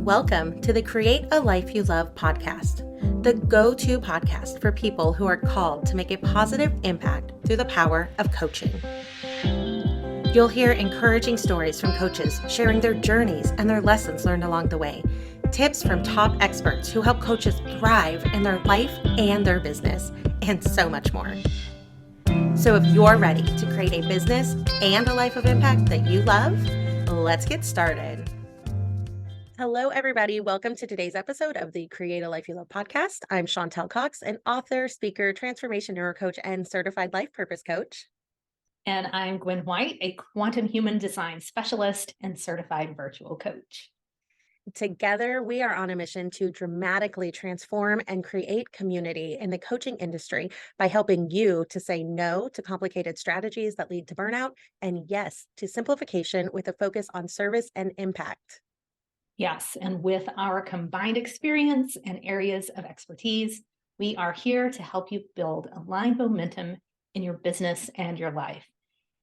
Welcome to the Create a Life You Love podcast, the go-to podcast for people who are called to make a positive impact through the power of coaching. You'll hear encouraging stories from coaches sharing their journeys and their lessons learned along the way, tips from top experts who help coaches thrive in their life and their business, and so much more. So if you're ready to create a business and a life of impact that you love, let's get started. Hello, everybody. Welcome to today's episode of the Create a Life You Love podcast. I'm Chantal Cox, an author, speaker, transformation neurocoach, and certified life purpose coach. And I'm Guin White, a quantum human design specialist and certified virtual coach. Together, we are on a mission to dramatically transform and create community in the coaching industry by helping you to say no to complicated strategies that lead to burnout and yes to simplification with a focus on service and impact. Yes, and with our combined experience and areas of expertise, we are here to help you build aligned momentum in your business and your life.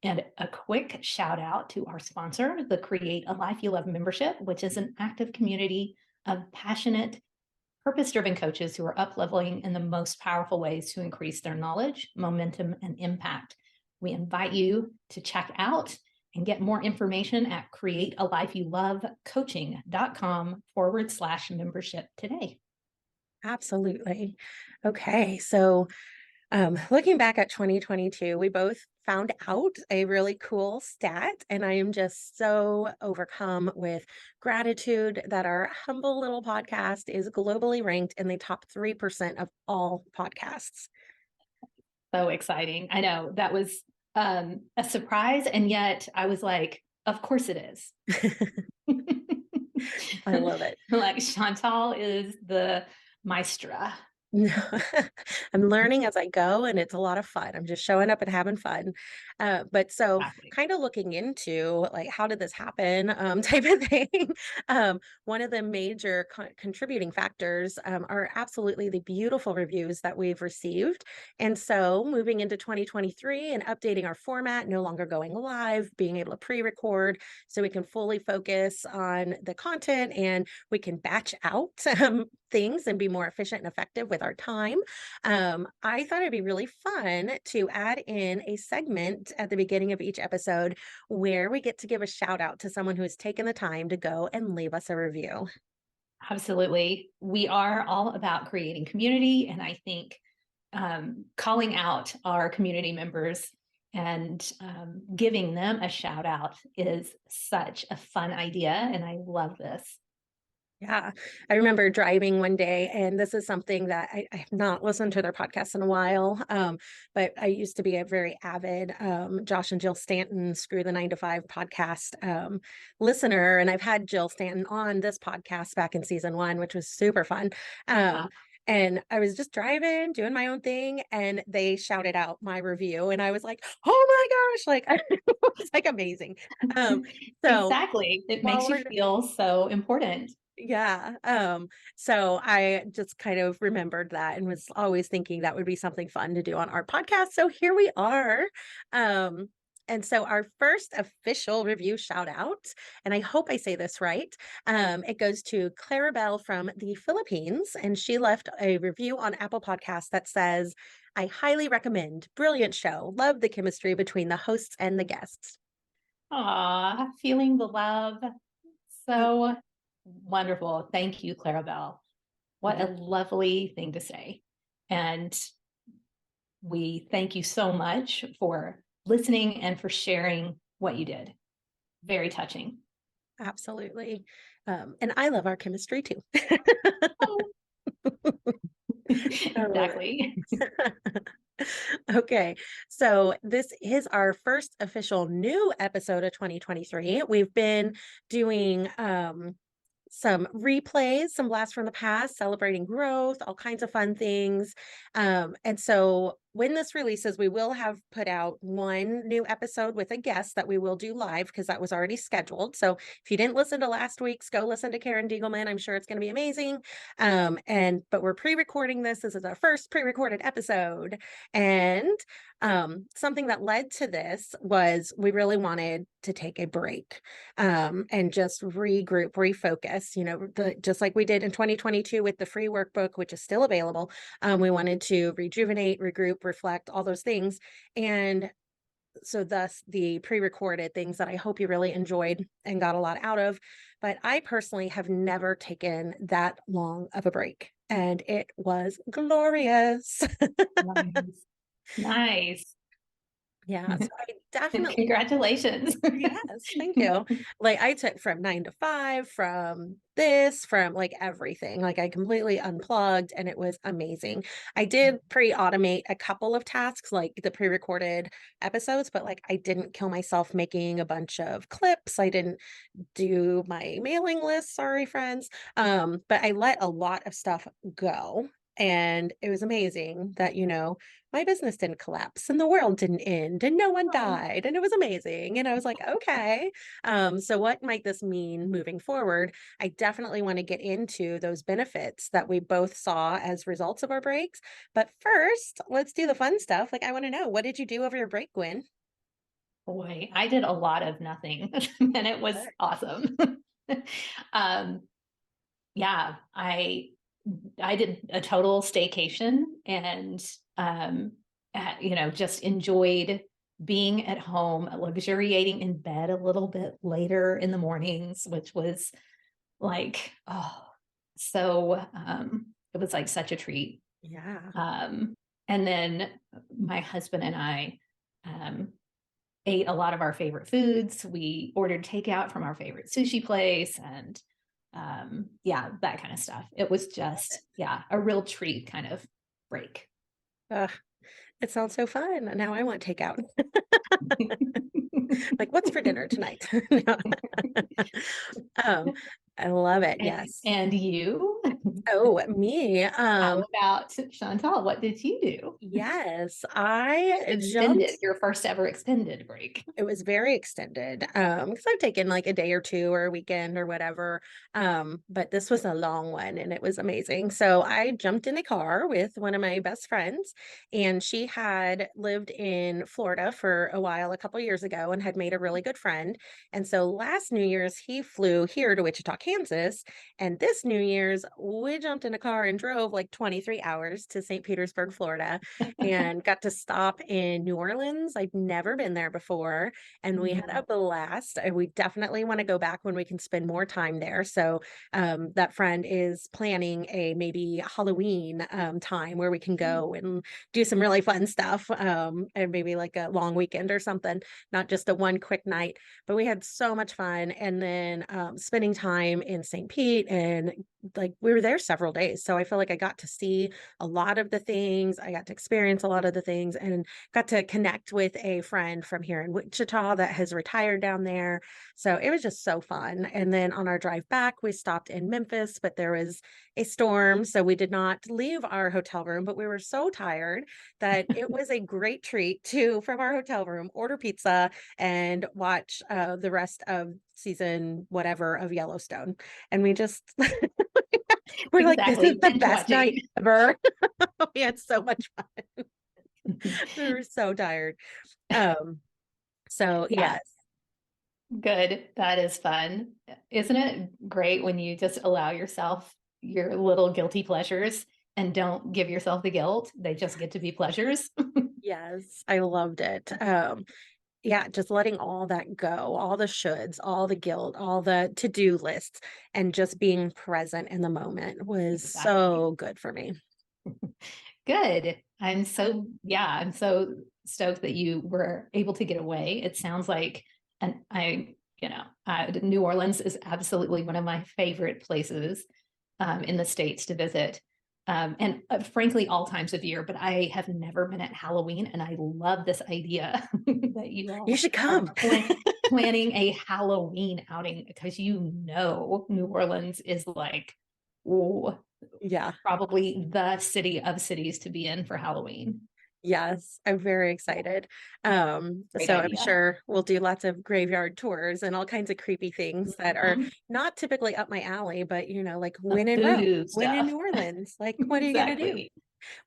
And a quick shout out to our sponsor, the Create a Life You Love membership, which is an active community of passionate, purpose-driven coaches who are up-leveling in the most powerful ways to increase their knowledge, momentum, and impact. We invite you to check out and get more information at createalifeyoulovecoaching.com/membership today. Absolutely. Okay. So looking back at 2022, we both found out a really cool stat, and I am just so overcome with gratitude that our humble little podcast is globally ranked in the top 3% of all podcasts. So exciting. I know that was a surprise, and yet I was like, of course it is. I love it. Like Chantal is the maestra. I'm learning as I go, and it's a lot of fun. I'm just showing up and having fun. But so Exactly. kind of looking into like, how did this happen type of thing. One of the major contributing factors are absolutely the beautiful reviews that we've received. And so moving into 2023 and updating our format, no longer going live, being able to pre-record so we can fully focus on the content and we can batch out things and be more efficient and effective with our time. I thought it'd be really fun to add in a segment at the beginning of each episode where we get to give a shout out to someone who has taken the time to go and leave us a review. Absolutely. We are all about creating community. And I think calling out our community members and giving them a shout out is such a fun idea. And I love this. Yeah, I remember driving one day, and this is something that I have not listened to their podcast in a while, but I used to be a very avid Josh and Jill Stanton Screw the 9 to 5 podcast listener, and I've had Jill Stanton on this podcast back in season 1, which was super fun. And I was just driving, doing my own thing, and they shouted out my review, and I was like, "Oh my gosh!" Like it was like amazing. So exactly, it makes you feel so important. Yeah. So I just kind of remembered that and was always thinking that would be something fun to do on our podcast. So here we are. And so our first official review shout out, and I hope I say this right. It goes to Clarabelle from the Philippines, and she left a review on Apple Podcasts that says, "I highly recommend. Brilliant show. Love the chemistry between the hosts and the guests." Aw, feeling the love. So wonderful. Thank you, Clarabelle. What a lovely thing to say. And we thank you so much for listening and for sharing what you did. Very touching. Absolutely. And I love our chemistry too. Exactly. Okay, so this is our first official new episode of 2023. We've been doing some replays, some blasts from the past, celebrating growth, all kinds of fun things. And so when this releases, we will have put out one new episode with a guest that we will do live because that was already scheduled. So if you didn't listen to last week's, go listen to Karen Diegelman. I'm sure it's going to be amazing. But we're pre-recording this. This is our first pre-recorded episode. And something that led to this was we really wanted to take a break and just regroup, refocus, just like we did in 2022 with the free workbook, which is still available. We wanted to rejuvenate, regroup, reflect, all those things. And so thus the pre-recorded things that I hope you really enjoyed and got a lot out of. But I personally have never taken that long of a break, and it was glorious. Nice. Nice. Yeah, so I definitely. Congratulations. Yes, thank you. Like I took from 9 to 5, from like everything. Like I completely unplugged and it was amazing. I did pre-automate a couple of tasks, like the pre-recorded episodes, but like I didn't kill myself making a bunch of clips. I didn't do my mailing list. Sorry, friends. But I let a lot of stuff go. And it was amazing that, my business didn't collapse and the world didn't end and no one died. And it was amazing. And I was like, okay. So what might this mean moving forward? I definitely want to get into those benefits that we both saw as results of our breaks. But first, let's do the fun stuff. Like, I want to know, what did you do over your break, Gwen? Boy, I did a lot of nothing and it was awesome. Yeah, I did a total staycation and just enjoyed being at home, luxuriating in bed a little bit later in the mornings, which was like, so it was like such a treat. Yeah. And then my husband and I ate a lot of our favorite foods. We ordered takeout from our favorite sushi place and that kind of stuff. It was just, a real treat kind of break. It sounds so fun. Now I want takeout. Like, what's for dinner tonight? I love it. Yes. And you? Oh, me. How about Chantal? What did you do? Yes, I jumped. Your first ever extended break. It was very extended because I've taken like a day or two or a weekend or whatever. But this was a long one and it was amazing. So I jumped in a car with one of my best friends, and she had lived in Florida for a while a couple years ago and had made a really good friend. And so last New Year's, he flew here to Wichita, Kansas. And this New Year's, we jumped in a car and drove like 23 hours to St. Petersburg, Florida, and got to stop in New Orleans. I'd never been there before, and we had a blast. We definitely want to go back when we can spend more time there. So that friend is planning a maybe Halloween time where we can go and do some really fun stuff, and maybe like a long weekend or something, not just a one quick night. But we had so much fun. And then spending time in St. Pete, and like we were there several days. So I feel like I got to see a lot of the things. I got to experience a lot of the things and got to connect with a friend from here in Wichita that has retired down there. So it was just so fun. And then on our drive back, we stopped in Memphis, but there was a storm. So we did not leave our hotel room, but we were so tired that it was a great treat to, from our hotel room, order pizza and watch the rest of season whatever of Yellowstone. And we just we're like, this is the best night ever. We had so much fun. We were so tired. So yes. Good. That is fun. Isn't it great when you just allow yourself your little guilty pleasures and don't give yourself the guilt? They just get to be pleasures. Yes, I loved it. Just letting all that go, all the shoulds, all the guilt, all the to-do lists, and just being present in the moment was so good for me. Good. I'm so stoked that you were able to get away. It sounds like, and New Orleans is absolutely one of my favorite places in the States to visit. And frankly, all times of year, but I have never been at Halloween, and I love this idea that you should come planning a Halloween outing, because New Orleans is like, probably the city of cities to be in for Halloween. Yes, I'm very excited. Great So I'm idea. sure we'll do lots of graveyard tours and all kinds of creepy things that are Mhm. not typically up my alley, but like when The in Rome, voodoo when in stuff. New Orleans, like what are you gonna do? Exactly.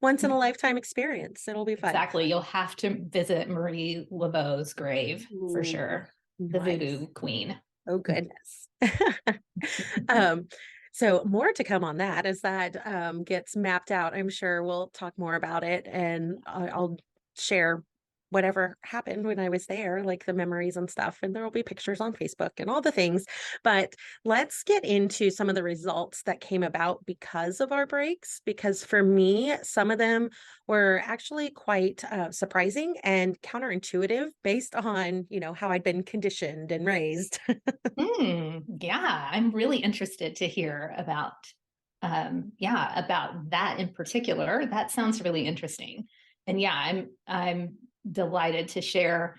Once in a lifetime experience. It'll be fun. Exactly. You'll have to visit Marie Laveau's grave for Ooh, sure. The nice. voodoo queen. Oh goodness. Um, so more to come on that as that gets mapped out. I'm sure we'll talk more about it, and I'll share whatever happened when I was there, like the memories and stuff, and there will be pictures on Facebook and all the things. But let's get into some of the results that came about because of our breaks, because for me, some of them were actually quite surprising and counterintuitive based on, how I'd been conditioned and raised. Yeah, I'm really interested to hear about, yeah, about that in particular. That sounds really interesting. And yeah, I'm delighted to share,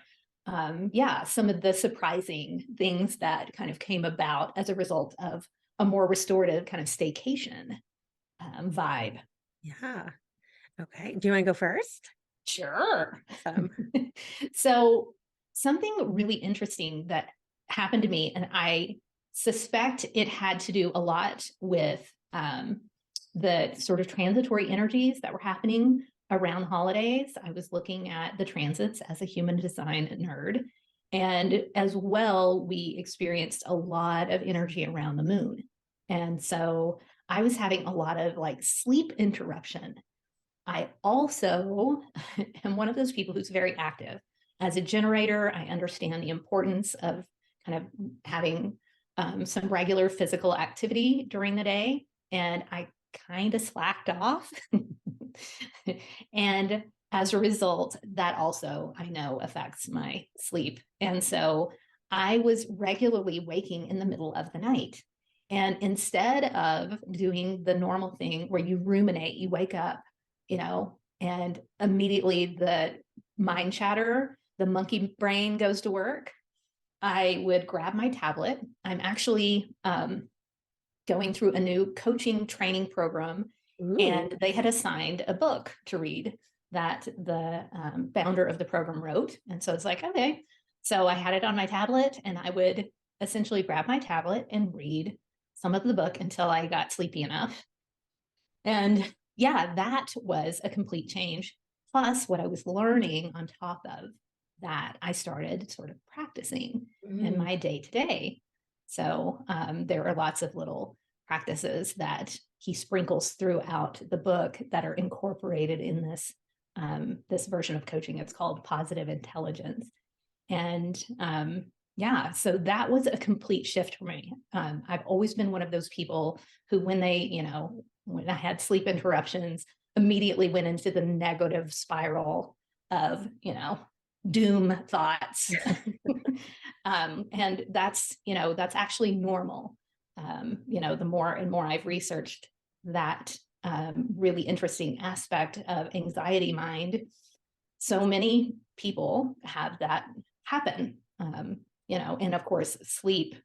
yeah, some of the surprising things that kind of came about as a result of a more restorative kind of staycation vibe. Yeah. Okay. Do you want to go first? Sure. Awesome. So, something really interesting that happened to me, and I suspect it had to do a lot with the sort of transitory energies that were happening around holidays. I was looking at the transits as a human design nerd. And as well, we experienced a lot of energy around the moon. And so I was having a lot of like sleep interruption. I also am one of those people who's very active. As a generator, I understand the importance of kind of having some regular physical activity during the day. And I kind of slacked off. And as a result, that also I know affects my sleep. And so I was regularly waking in the middle of the night. And instead of doing the normal thing where you ruminate, you wake up, and immediately the mind chatter, the monkey brain goes to work. I would grab my tablet. I'm actually going through a new coaching training program, Ooh. and they had assigned a book to read that the founder of the program wrote. And so it's like, okay. So I had it on my tablet, and I would essentially grab my tablet and read some of the book until I got sleepy enough. And yeah, that was a complete change. Plus, what I was learning on top of that, I started sort of practicing in Mm. my day to day. So there are lots of little practices that he sprinkles throughout the book that are incorporated in this version of coaching. It's called Positive Intelligence. And yeah, so that was a complete shift for me. I've always been one of those people who, when I had sleep interruptions, immediately went into the negative spiral of, doom thoughts. And that's actually normal. The more and more I've researched that really interesting aspect of anxiety mind, so many people have that happen. And of course, sleep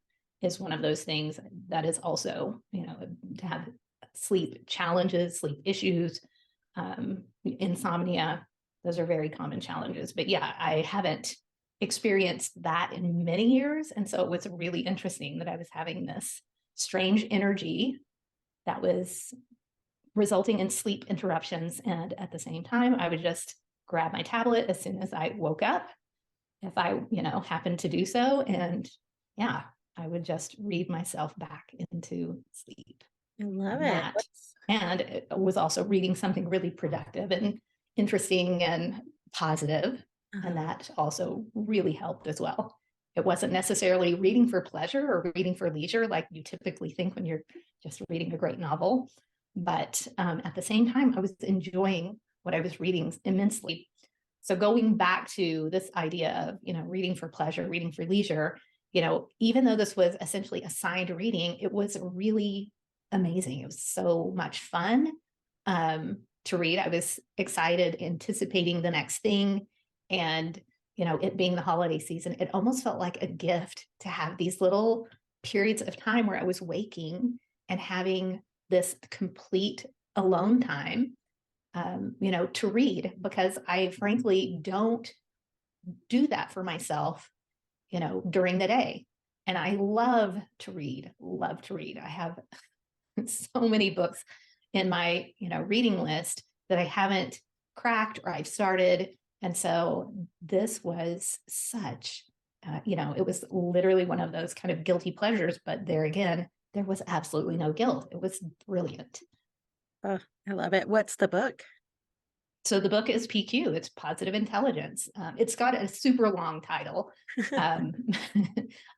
is one of those things that is also, to have sleep challenges, sleep issues, insomnia. Those are very common challenges. But yeah, I haven't experienced that in many years. And so it was really interesting that I was having this strange energy that was resulting in sleep interruptions. And at the same time, I would just grab my tablet as soon as I woke up, if I, happened to do so. And yeah, I would just read myself back into sleep. I love And it. that, and it was also reading something really productive and interesting and positive. And Uh-huh. that also really helped as well. It wasn't necessarily reading for pleasure or reading for leisure, like you typically think when you're just reading a great novel. But at the same time, I was enjoying what I was reading immensely. So going back to this idea of, reading for pleasure, reading for leisure, even though this was essentially assigned reading, it was really amazing. It was so much fun to read. I was excited, anticipating the next thing. And, it being the holiday season, it almost felt like a gift to have these little periods of time where I was waking and having this complete alone time to read, because I frankly don't do that for myself, during the day. And I love to read, love to read. I have so many books in my, reading list that I haven't cracked or I've started. And so this was such, it was literally one of those kind of guilty pleasures. But there again, there was absolutely no guilt. It was brilliant. Oh, I love it. What's the book? So the book is PQ. It's Positive Intelligence. It's got a super long title um,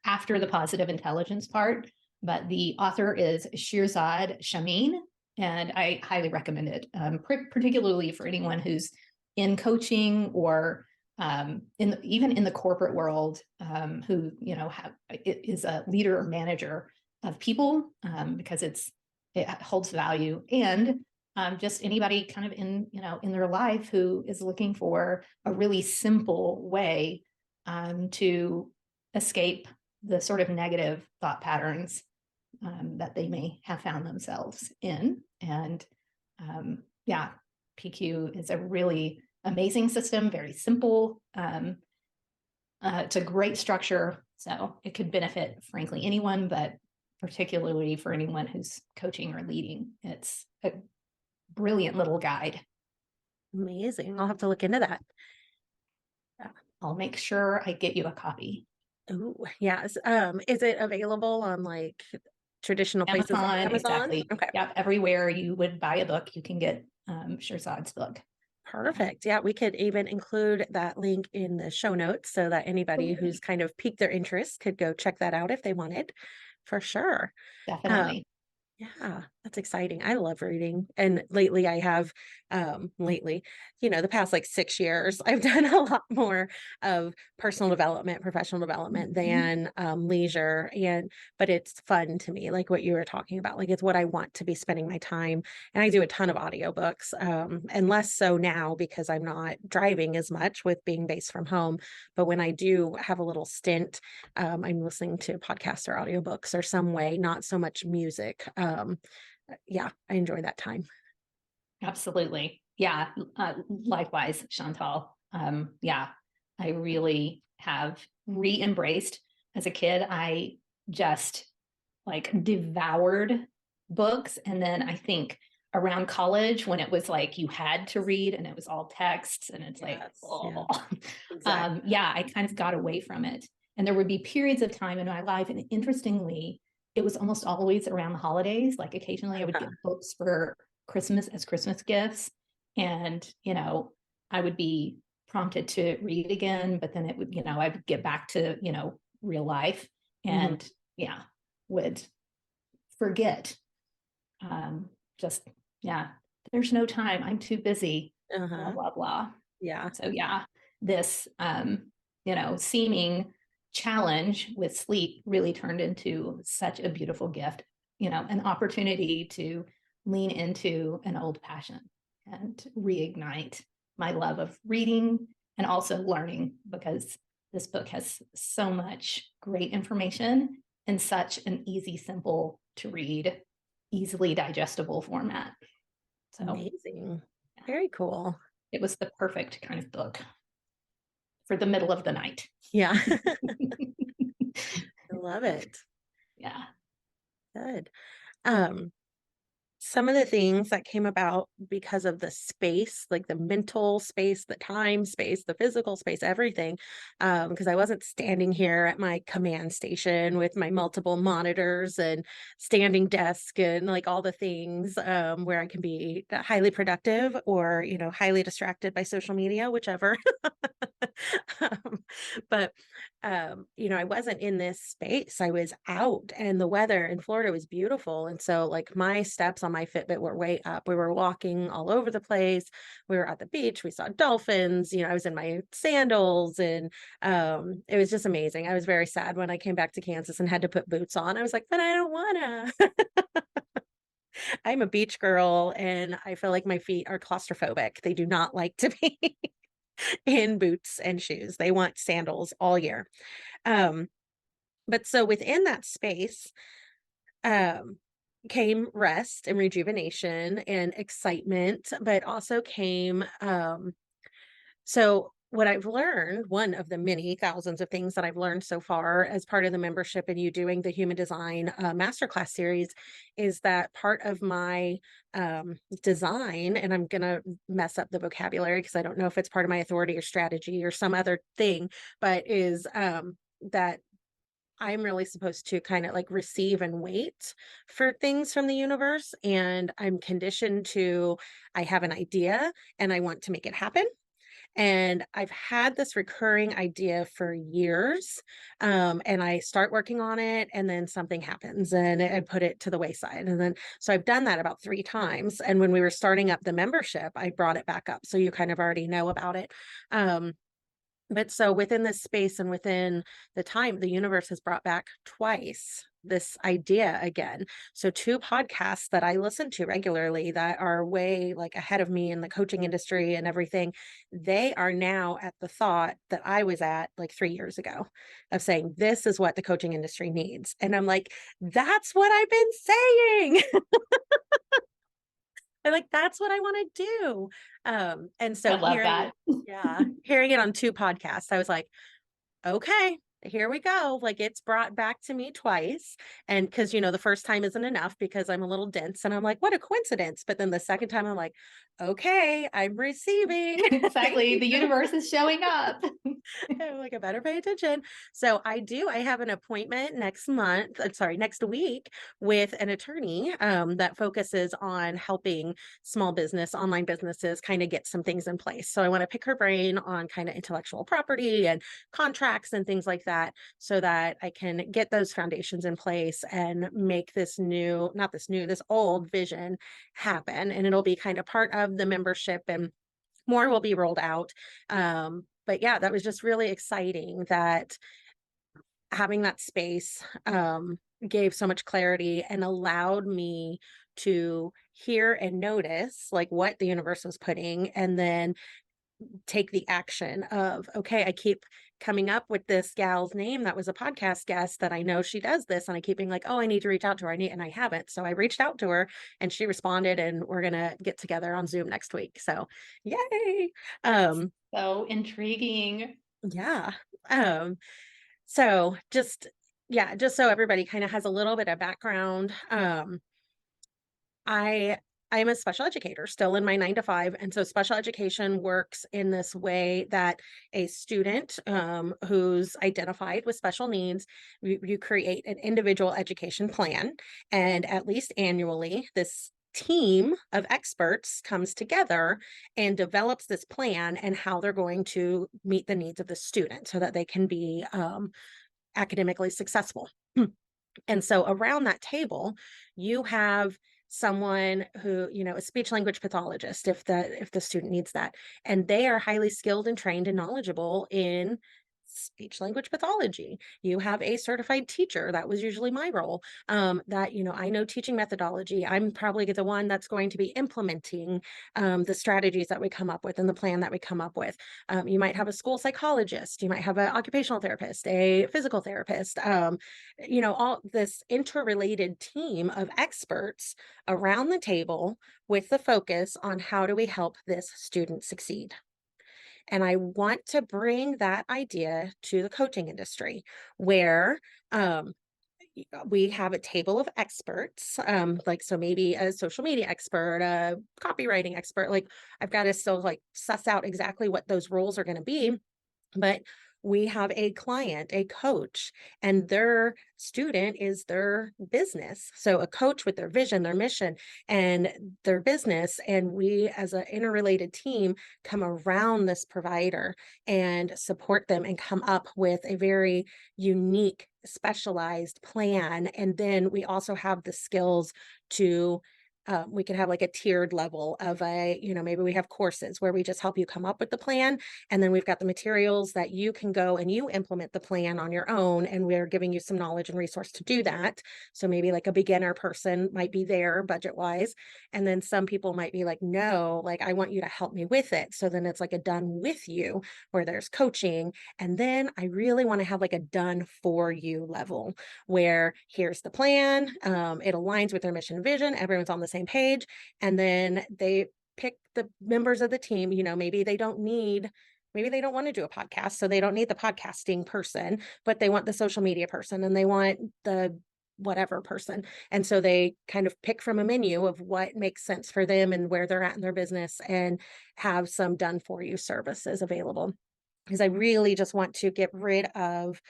after the positive intelligence part, but the author is Shirzad Chamine, and I highly recommend it, particularly for anyone who's in coaching or even in the corporate world, who is a leader or manager of people, because it holds value. And just anybody kind of in their life who is looking for a really simple way to escape the sort of negative thought patterns that they may have found themselves in. And yeah, PQ is a really amazing system, very simple. It's a great structure, so it could benefit, frankly, anyone, but particularly for anyone who's coaching or leading. It's a brilliant little guide. Amazing. I'll have to look into that. I'll make sure I get you a copy. Oh, yes. Is it available on like traditional places like Amazon, Amazon? exactly. Okay. Yep, everywhere you would buy a book, you can get Shirzad's book. Perfect. Yeah, we could even include that link in the show notes so that anybody who's kind of piqued their interest could go check that out if they wanted, for sure. Definitely. Yeah, that's exciting. I love reading. And lately I have, the past like 6 years, I've done a lot more of personal development, professional development than leisure. But it's fun to me, like what you were talking about. Like it's what I want to be spending my time. And I do a ton of audiobooks, and less so now because I'm not driving as much with being based from home. But when I do have a little stint, I'm listening to podcasts or audiobooks or some way, not so much music. Yeah, I enjoy that time. Absolutely. Yeah. Likewise, Chantal. Yeah, I really have re-embraced. As a kid, I just like devoured books. And then I think around college, when it was like you had to read and it was all texts and it's like, oh, Exactly. yeah, I kind of got away from it. And there would be periods of time in my life. And interestingly, it was almost always around the holidays. Like occasionally I would get books for Christmas as Christmas gifts. And, I would be prompted to read again, but then it would, I would get back to, real life and yeah, would forget. Just, yeah, there's no time. I'm too busy, blah, blah, blah. Yeah. So yeah, this, seeming challenge with sleep really turned into such a beautiful gift, an opportunity to lean into an old passion and reignite my love of reading and also learning, because this book has so much great information in such an easy, simple to read, easily digestible format. So Amazing. Very cool. it was the perfect kind of book for the middle of the night. Yeah. I love it. Yeah. Good. Some of the things that came about because of the space, like the mental space, the time space, the physical space, everything. Because I wasn't standing here at my command station with my multiple monitors and standing desk and like all the things where I can be highly productive or, highly distracted by social media, whichever. But I wasn't in this space. I was out and the weather in Florida was beautiful. And so like my steps on my Fitbit were way up. We were walking all over the place. We were at the beach. We saw dolphins. I was in my sandals and it was just amazing. I was very sad when I came back to Kansas and had to put boots on. I was like, but I don't wanna. I'm a beach girl and I feel like my feet are claustrophobic. They do not like to be in boots and shoes. They want sandals all year. But so within that space, came rest and rejuvenation and excitement, but also came so what I've learned, one of the many thousands of things that I've learned so far as part of the membership and you doing the human design masterclass series, is that part of my design, and I'm going to mess up the vocabulary because I don't know if it's part of my authority or strategy or some other thing, but is that I'm really supposed to kind of like receive and wait for things from the universe. And I'm conditioned to, I have an idea and I want to make it happen. And I've had this recurring idea for years. And I start working on it, and then something happens and I put it to the wayside. And then, so I've done that about 3 times. And when we were starting up the membership, I brought it back up. So you kind of already know about it. But so within this space and within the time, the universe has brought back twice this idea again. So 2 podcasts that I listen to regularly that are way like ahead of me in the coaching industry and everything, they are now at the thought that I was at like 3 years ago of saying, this is what the coaching industry needs. And I'm like, that's what I've been saying. I'm like, that's what I want to do. And I so love that. hearing it on 2 podcasts, I was like, okay, here we go. Like it's brought back to me twice. And because, the first time isn't enough because I'm a little dense and I'm like, what a coincidence. But then the second time I'm like, okay, I'm receiving. Exactly. The universe is showing up. I'm like, I better pay attention. So I have an appointment next month, next week with an attorney that focuses on helping small business, online businesses kind of get some things in place. So I want to pick her brain on kind of intellectual property and contracts and things like that so that I can get those foundations in place and make this this old vision happen. And it'll be kind of part of the membership and more will be rolled out. But yeah, that was just really exciting that having that space gave so much clarity and allowed me to hear and notice like what the universe was putting and then take the action of, okay, I keep coming up with this gal's name that was a podcast guest that I know she does this. And I keep being like, oh, I need to reach out to her. And I haven't. So I reached out to her and she responded and we're going to get together on Zoom next week. So yay. So intriguing. Yeah. Um, so just so everybody kind of has a little bit of background. I I'm a special educator still in my 9 to 5. And so special education works in this way that a student who's identified with special needs, you create an individual education plan. And at least annually, this team of experts comes together and develops this plan and how they're going to meet the needs of the student so that they can be academically successful. And so around that table, you have someone who, a speech language pathologist, if the student needs that, and they are highly skilled and trained and knowledgeable in speech language pathology. You have a certified teacher. That was usually my role. That, I know teaching methodology. I'm probably the one that's going to be implementing the strategies that we come up with and the plan that we come up with. You might have a school psychologist. You might have an occupational therapist, a physical therapist, all this interrelated team of experts around the table with the focus on how do we help this student succeed. And I want to bring that idea to the coaching industry where we have a table of experts, so maybe a social media expert, a copywriting expert. Like I've got to still like suss out exactly what those roles are going to be. But we have a client, a coach, and their student is their business. So a coach with their vision, their mission, and their business. And we, as an interrelated team, come around this provider and support them and come up with a very unique, specialized plan. And then we also have the skills to we could have like a tiered level of maybe we have courses where we just help you come up with the plan. And then we've got the materials that you can go and you implement the plan on your own. And we're giving you some knowledge and resource to do that. So maybe like a beginner person might be there budget wise. And then some people might be like, no, like I want you to help me with it. So then it's like a done with you where there's coaching. And then I really want to have like a done for you level where here's the plan. It aligns with their mission and vision. Everyone's on the same page. And then they pick the members of the team. Maybe they don't want to do a podcast, so they don't need the podcasting person, but they want the social media person and they want the whatever person. And so they kind of pick from a menu of what makes sense for them and where they're at in their business and have some done for you services available. Because I really just want to get rid of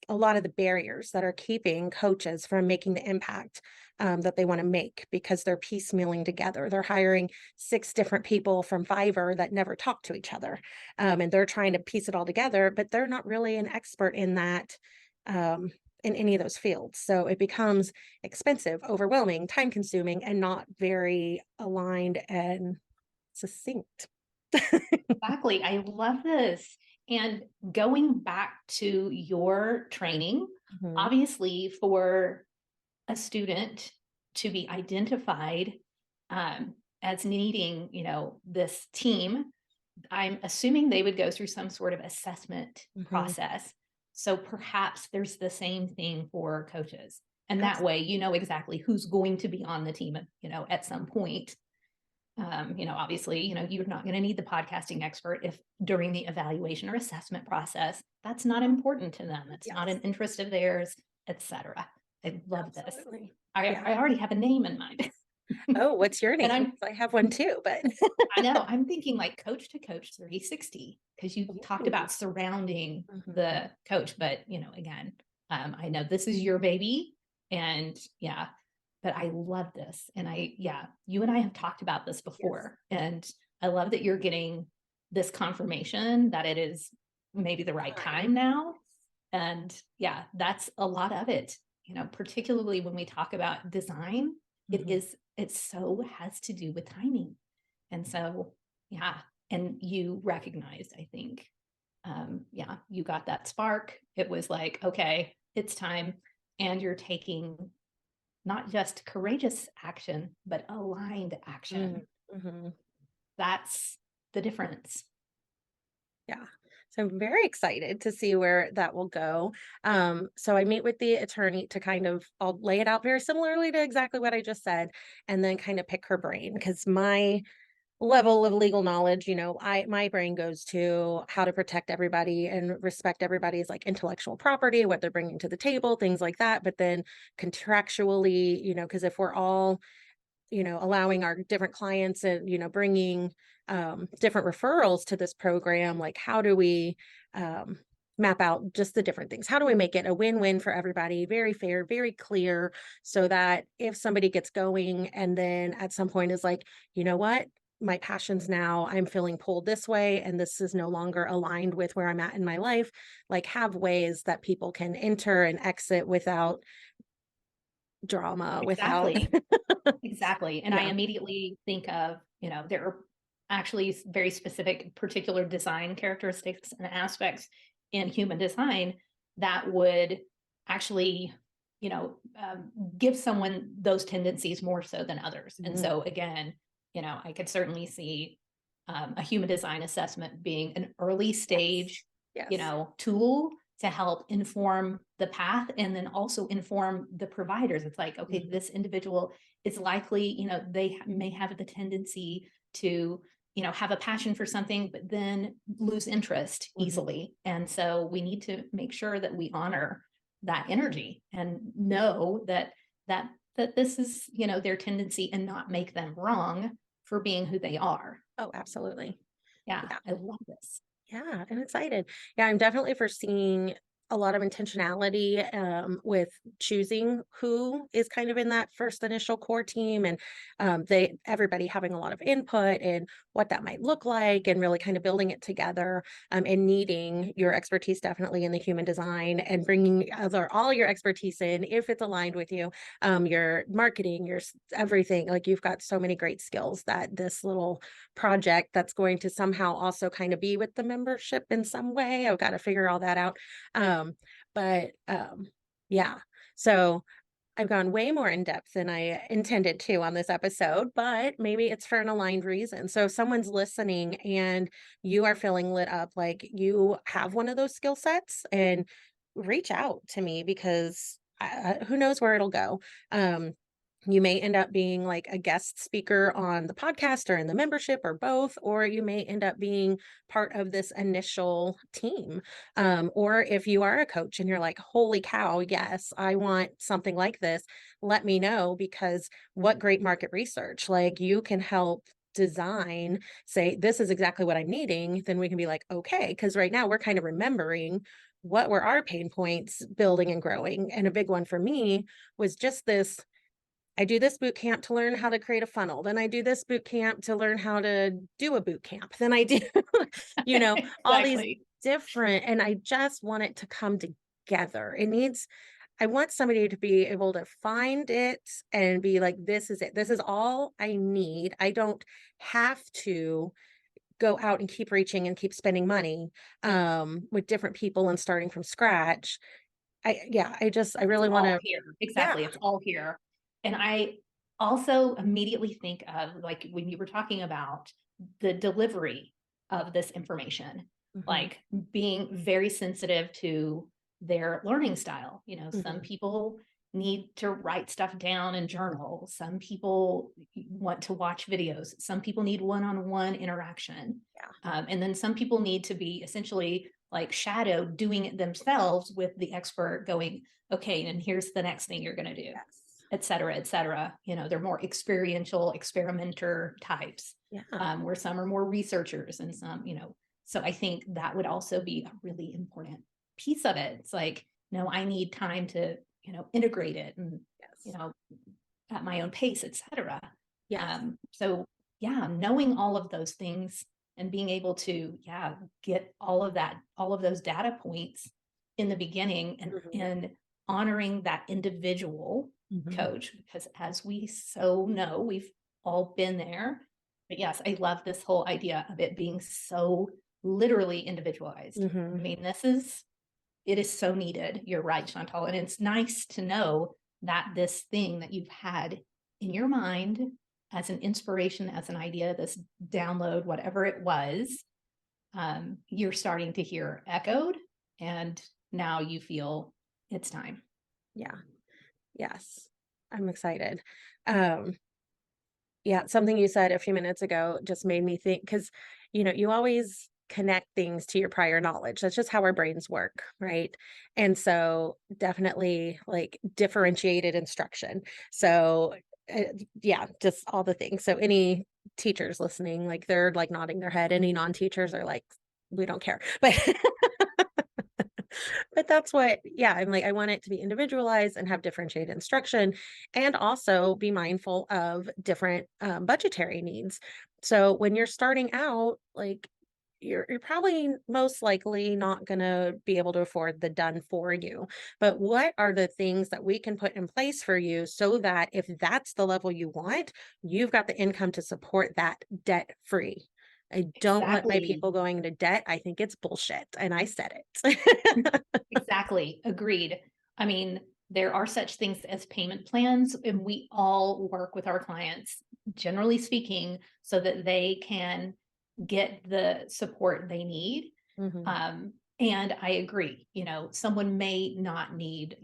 a lot of the barriers that are keeping coaches from making the impact that they want to make, because they're piecemealing together. They're hiring 6 different people from Fiverr that never talk to each other. And they're trying to piece it all together, but they're not really an expert in that, in any of those fields. So it becomes expensive, overwhelming, time consuming, and not very aligned and succinct. Exactly. I love this. And going back to your training, Mhm. obviously for a student to be identified as needing, this team, I'm assuming they would go through some sort of assessment Mhm. process. So perhaps there's the same thing for coaches. And that Absolutely. way, you know exactly who's going to be on the team, at some point. Obviously, you're not going to need the podcasting expert if during the evaluation or assessment process, that's not important to them. It's not Yes. an interest of theirs, etc. I love this. Absolutely. I Yeah. already have a name in mind. Oh, what's your And name? I have one too, but I know I'm thinking like coach to coach 360, because you talked Ooh. about surrounding Mhm. the coach, but again, I know this is your baby, and yeah, but I love this. And you and I have talked about this before, and I love that you're getting this confirmation that it is maybe the right time now. And yeah, that's a lot of it, particularly when we talk about design, Mhm. it so has to do with timing. And so, yeah, and you recognized, I think, you got that spark. It was like, okay, it's time. And you're taking not just courageous action, but aligned action. Mhm. That's the difference. Yeah. So I'm very excited to see where that will go. So I meet with the attorney to I'll lay it out very similarly to exactly what I just said, and then kind of pick her brain, because my level of legal knowledge, my brain goes to how to protect everybody and respect everybody's like intellectual property, what they're bringing to the table, things like that. But then contractually, because if we're all allowing our different clients and, bringing different referrals to this program, like how do we map out just the different things? How do we make it a win-win for everybody? Very fair, very clear, so that if somebody gets going and then at some point is like, you know what? My passions now, I'm feeling pulled this way, and this is no longer aligned with where I'm at in my life, like have ways that people can enter and exit without drama, without Exactly. Exactly. And I yeah. immediately think of, there are actually very specific particular design characteristics and aspects in human design that would actually, give someone those tendencies more so than others. And Mhm. so again, I could certainly see a human design assessment being an early Yes. stage, Yes. tool to help inform the path and then also inform the providers. It's like, okay, Mhm. this individual is likely, they may have the tendency to, have a passion for something, but then lose interest Mhm. easily. And so we need to make sure that we honor that energy and know that this is, their tendency, and not make them wrong for being who they are. Oh, absolutely. Yeah, Yeah. I love this. Yeah. I'm excited. Yeah. I'm definitely foreseeing a lot of intentionality with choosing who is kind of in that first initial core team, and everybody having a lot of input and what that might look like, and really kind of building it together, and needing your expertise definitely in the human design, and bringing all your expertise in if it's aligned with you, your marketing, your everything. Like, you've got so many great skills that this little project that's going to somehow also kind of be with the membership in some way. I've got to figure all that out. But yeah, so I've gone way more in depth than I intended to on this episode, but maybe it's for an aligned reason. So if someone's listening and you are feeling lit up, like you have one of those skill sets, and reach out to me, because who knows where it'll go. You may end up being like a guest speaker on the podcast or in the membership, or both, or you may end up being part of this initial team. Or if you are a coach and you're like, holy cow, yes, I want something like this, let me know, because what great market research. Like, you can help design, say, this is exactly what I'm needing. Then we can be like, okay, because right now we're kind of remembering what were our pain points building and growing. And a big one for me was just this: I do this boot camp to learn how to create a funnel. Then I do this boot camp to learn how to do a boot camp. Then I do, all these Exactly. different, and I just want it to come together. I want somebody to be able to find it and be like, this is it. This is all I need. I don't have to go out and keep reaching and keep spending money with different people and starting from scratch. I really want All to, here. yeah. Exactly. It's all here. And I also immediately think of, like, when you were talking about the delivery of this information, Mhm. like being very sensitive to their learning style. Some Mhm. people need to write stuff down and journal. Some people want to watch videos. Some people need one-on-one interaction. Yeah. And then some people need to be essentially like shadow doing it themselves with the expert going, okay, and here's the next thing you're going to do, Yes. et cetera, et cetera. They're more experiential, experimenter types, Yeah. where some are more researchers and some, so I think that would also be a really important piece of it. It's like, no, I need time to, integrate it and, Yes. at my own pace, et cetera. Yes. So yeah, knowing all of those things and being able to, get all of that, all of those data points in the beginning, and, Mhm. honoring that individual Mhm. coach, because as we so know, we've all been there. But yes, I love this whole idea of it being so literally individualized. I Mhm. mean, it is so needed. You're right, Chantal. And it's nice to know that this thing that you've had in your mind as an inspiration, as an idea, this download, whatever it was, you're starting to hear echoed. And now you feel it's time. Yeah. Yes. I'm excited. Um, yeah, something you said a few minutes ago just made me think, because, you always connect things to your prior knowledge. That's just how our brains work, right? And so definitely like differentiated instruction. So uh, yeah, just all the things. So any teachers listening, like, they're like nodding their head. Any non-teachers are like, we don't care. But but that's what, yeah, I'm like, I want it to be individualized and have differentiated instruction, and also be mindful of different budgetary needs. So when you're starting out, like, you're probably most likely not going to be able to afford the done for you. But what are the things that we can put in place for you, so that if that's the level you want, you've got the income to support that debt free? I don't want my Exactly. people going into debt. I think it's bullshit. And I said it. Exactly. Agreed. I mean, there are such things as payment plans, and we all work with our clients, generally speaking, so that they can get the support they need. Mhm. And I agree, someone may not need,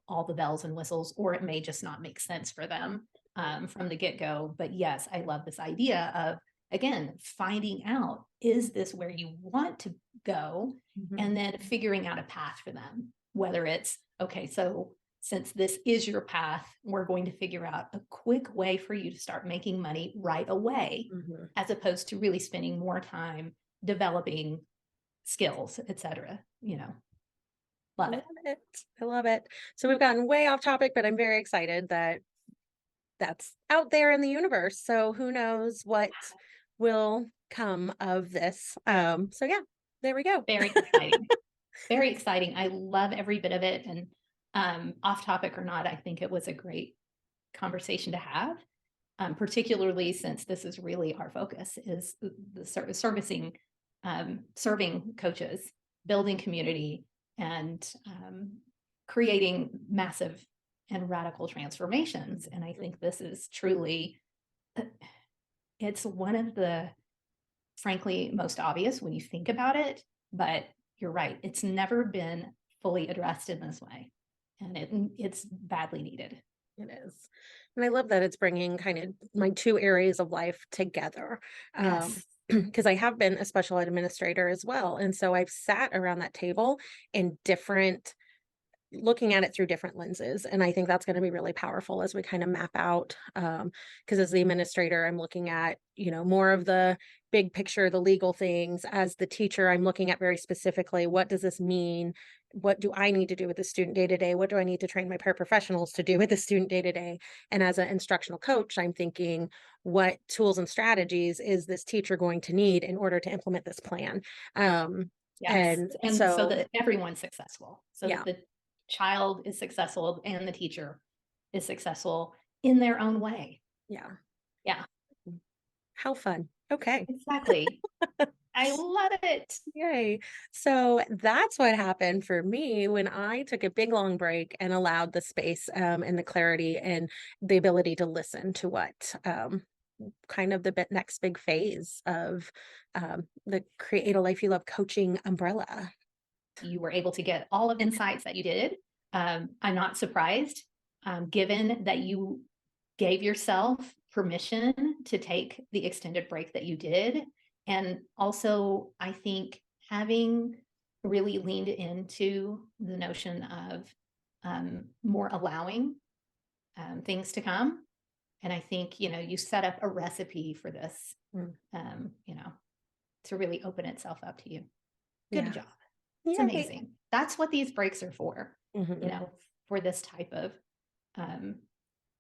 all the bells and whistles, or it may just not make sense for them from the get-go. But yes, I love this idea of, again, finding out, is this where you want to go? Mhm. And then figuring out a path for them, whether it's, okay, so since this is your path, we're going to figure out a quick way for you to start making money right away, Mhm. as opposed to really spending more time developing skills, et cetera. I Love love it. it. I love it. So we've gotten way off topic, but I'm very excited that that's out there in the universe. So who knows what will come of this. So yeah, there we go. Very exciting. Very exciting. I love every bit of it. And off topic or not, I think it was a great conversation to have, particularly since this is really our focus is the servicing, serving coaches, building community, and creating massive and radical transformations. And I think this is truly, it's one of the, frankly, most obvious when you think about it, but you're right. It's never been fully addressed in this way. And it's badly needed. It is. And I love that it's bringing kind of my two areas of life together. Yes. Because I have been a special ed administrator as well. And so I've sat around that table in different, looking at it through different lenses. And I think that's going to be really powerful as we kind of map out. Because as the administrator, I'm looking at, more of the big picture, the legal things. As the teacher, I'm looking at very specifically, what does this mean? What do I need to do with the student day to day? What do I need to train my paraprofessionals to do with the student day to day? And as an instructional coach, I'm thinking, what tools and strategies is this teacher going to need in order to implement this plan? Yes. And And so that everyone's successful, so yeah, that the child is successful and the teacher is successful in their own way. yeah. Yeah, How fun. Okay. exactly. I love it. Yay. So that's what happened for me when I took a big long break and allowed the space and the clarity and the ability to listen to what kind of the next big phase of the Create a Life You Love coaching umbrella. You were able to get all of the insights that you did. I'm not surprised, given that you gave yourself permission to take the extended break that you did. And also, I think having really leaned into the notion of more allowing things to come. And I think, you set up a recipe for this, Mm. to really open itself up to you. Yeah. Good job. It's Yay. amazing. That's what these breaks are for, Mhm. for this type of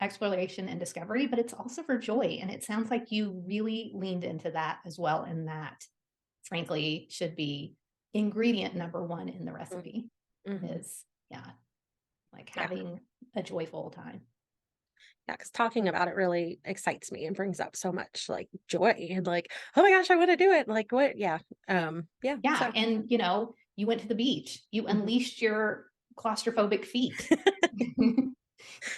exploration and discovery, but it's also for joy. And it sounds like you really leaned into that as well. And that, frankly, should be ingredient number one in the recipe Mhm. is, like Yeah. having a joyful time. Yeah, because talking about it really excites me and brings up so much like joy and like, oh my gosh, I want to do it. Like what? Yeah. Yeah. Yeah. So And, you went to the beach, you unleashed your claustrophobic feet.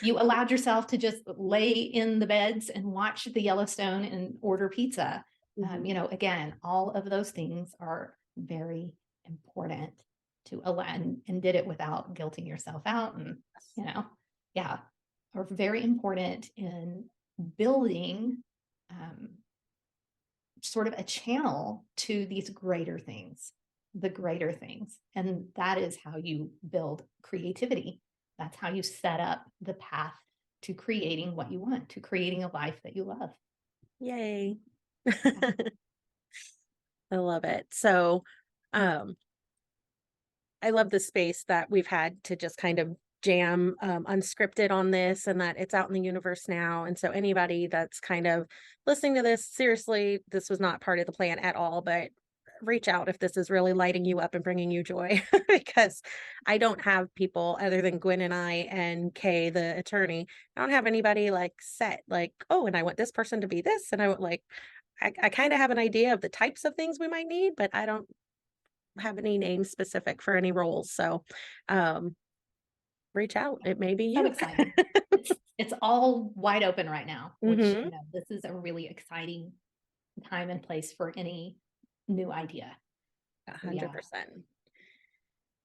You allowed yourself to just lay in the beds and watch the Yellowstone and order pizza. Again, all of those things are very important to allow, and did it without guilting yourself out. And, yeah, are very important in building sort of a channel to these greater things, the greater things. And that is how you build creativity. That's how you set up the path to creating what you want, to creating a life that you love. yay. I love it. So I love the space that we've had to just kind of jam unscripted on this and that it's out in the universe now. And so anybody that's kind of listening to this, seriously, this was not part of the plan at all, but reach out if this is really lighting you up and bringing you joy because I don't have people other than Gwen and I and Kay, the attorney. I don't have anybody like set like, oh, and I want this person to be this. And I would like, I kind of have an idea of the types of things we might need, but I don't have any names specific for any roles. So reach out. It may be So you. exciting. It's all wide open right now, which, Mhm. this is a really exciting time and place for any new idea. So, 100%.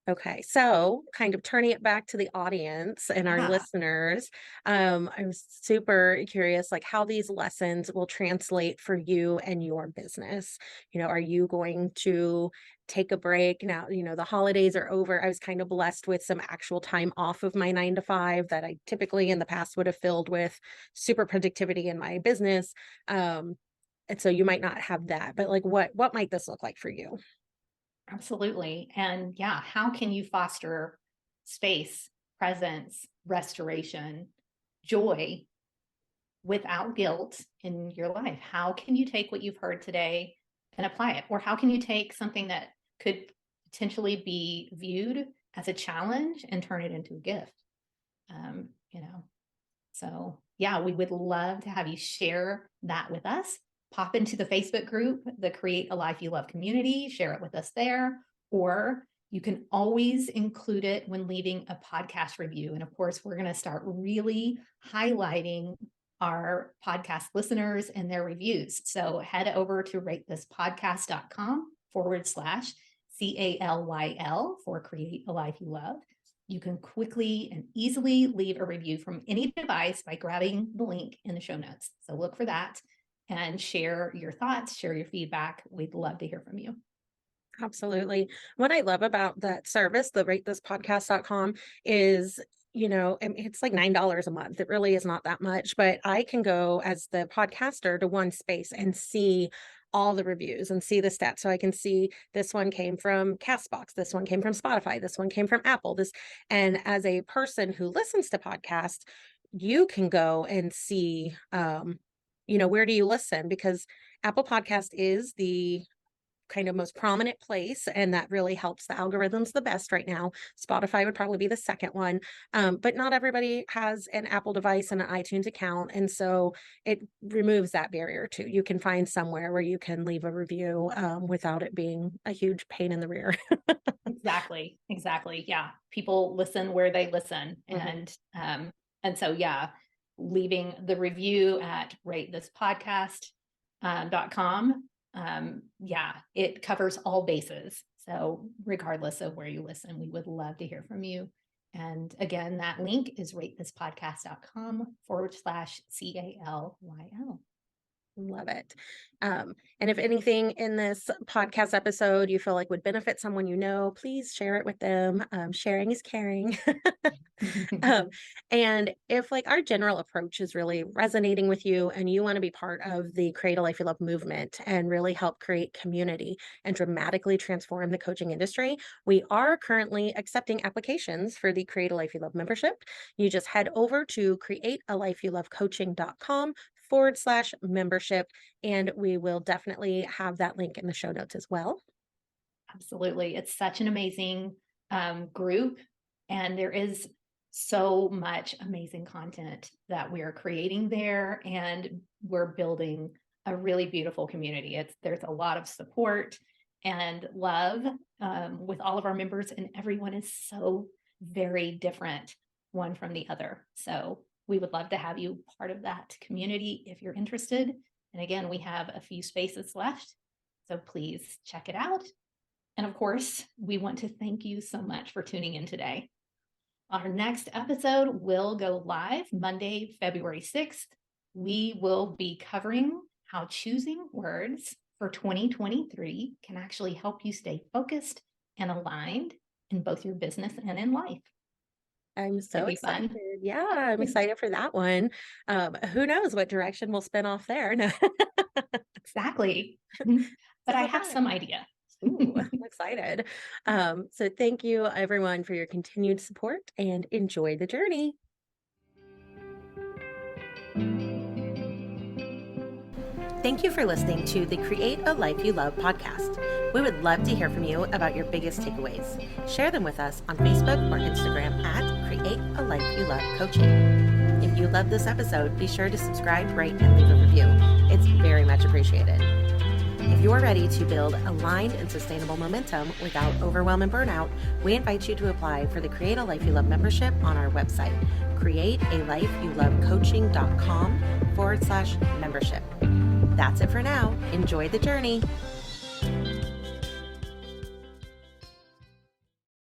Okay, so kind of turning it back to the audience and our yeah. listeners, I was super curious, like how these lessons will translate for you and your business. Are you going to take a break now? The holidays are over. I was kind of blessed with some actual time off of my 9 to 5 that I typically in the past would have filled with super productivity in my business. And so you might not have that, but like what might this look like for you? Absolutely. And yeah, how can you foster space, presence, restoration, joy without guilt in your life? How can you take what you've heard today and apply it? Or how can you take something that could potentially be viewed as a challenge and turn it into a gift? So yeah, we would love to have you share that with us. Pop into the Facebook group, the Create a Life You Love community, share it with us there, or you can always include it when leaving a podcast review. And of course, we're going to start really highlighting our podcast listeners and their reviews. So head over to ratethispodcast.com/CALYL for Create a Life You Love. You can quickly and easily leave a review from any device by grabbing the link in the show notes. So look for that and share your thoughts, share your feedback. We'd love to hear from you. Absolutely. What I love about that service, the ratethispodcast.com, is, it's like $9 a month. It really is not that much, but I can go as the podcaster to one space and see all the reviews and see the stats. So I can see this one came from Castbox, this one came from Spotify, this one came from Apple, and as a person who listens to podcasts, you can go and see, where do you listen? Because Apple Podcast is the kind of most prominent place, and that really helps the algorithms the best right now. Spotify would probably be the second one, but not everybody has an Apple device and an iTunes account, and so it removes that barrier too. You can find somewhere where you can leave a review without it being a huge pain in the rear. Exactly. Yeah, people listen where they listen, and so yeah, leaving the review at ratethispodcast.com. It covers all bases. So regardless of where you listen, we would love to hear from you. And again, that link is ratethispodcast.com/CALYL. Love it. And if anything in this podcast episode you feel like would benefit someone please share it with them. Sharing is caring. And if our general approach is really resonating with you and you want to be part of the Create a Life You Love movement and really help create community and dramatically transform the coaching industry, we are currently accepting applications for the Create a Life You Love membership. You just head over to createalifeyoulovecoaching.com/membership, and we will definitely have that link in the show notes as well. Absolutely. It's such an amazing group, and there is so much amazing content that we're creating there, and we're building a really beautiful community. There's a lot of support and love with all of our members, and everyone is so very different one from the other. So we would love to have you part of that community if you're interested. And again, we have a few spaces left, so please check it out. And of course, we want to thank you so much for tuning in today. Our next episode will go live Monday, February 6th. We will be covering how choosing words for 2023 can actually help you stay focused and aligned in both your business and in life. I'm so excited. Yeah, I'm excited for that one. Who knows what direction we'll spin off there? No. Exactly. But I have some idea. Ooh, I'm excited. So thank you everyone for your continued support, and enjoy the journey. Thank you for listening to the Create a Life You Love podcast. We would love to hear from you about your biggest takeaways. Share them with us on Facebook or Instagram at Create a Life You Love Coaching. If you love this episode, be sure to subscribe, rate, and leave a review. It's very much appreciated. If you're ready to build aligned and sustainable momentum without overwhelm and burnout, we invite you to apply for the Create a Life You Love membership on our website, createalifeyoulovecoaching.com/membership. That's it for now. Enjoy the journey.